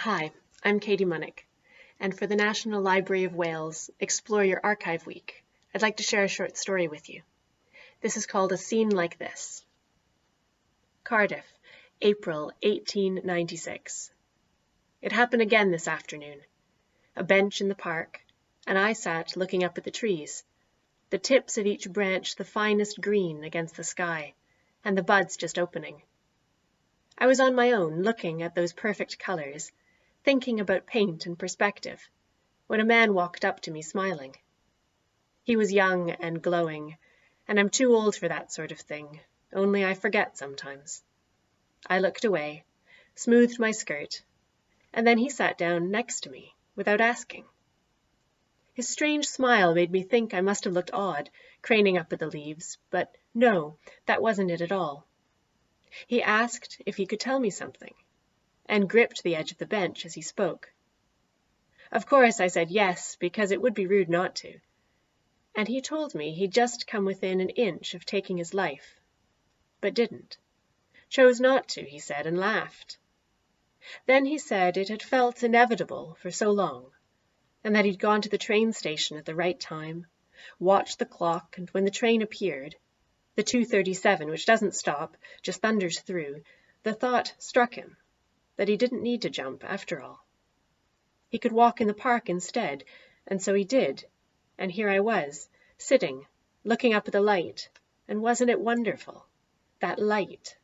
Hi, I'm Katie Munnik, and for the National Library of Wales Explore Your Archive Week, I'd like to share a short story with you. This is called A Scene Like This. Cardiff, April 1896. It happened again this afternoon. A bench in the park, and I sat looking up at the trees, the tips of each branch the finest green against the sky, and the buds just opening. I was on my own, looking at those perfect colors, thinking about paint and perspective, when a man walked up to me smiling. He was young and glowing, and I'm too old for that sort of thing, only I forget sometimes. I looked away, smoothed my skirt, and then he sat down next to me, without asking. His strange smile made me think I must have looked odd, craning up at the leaves, but no, that wasn't it at all. He asked if he could tell me something, and gripped the edge of the bench as he spoke. Of course I said yes, because it would be rude not to. And he told me he'd just come within an inch of taking his life, but didn't. Chose not to, he said, and laughed. Then he said it had felt inevitable for so long, and that he'd gone to the train station at the right time, watched the clock, and when the train appeared, the 2:37, which doesn't stop, just thunders through, the thought struck him that he didn't need to jump after all. He could walk in the park instead, and so he did, and here I was, sitting, looking up at the light, and wasn't it wonderful, that light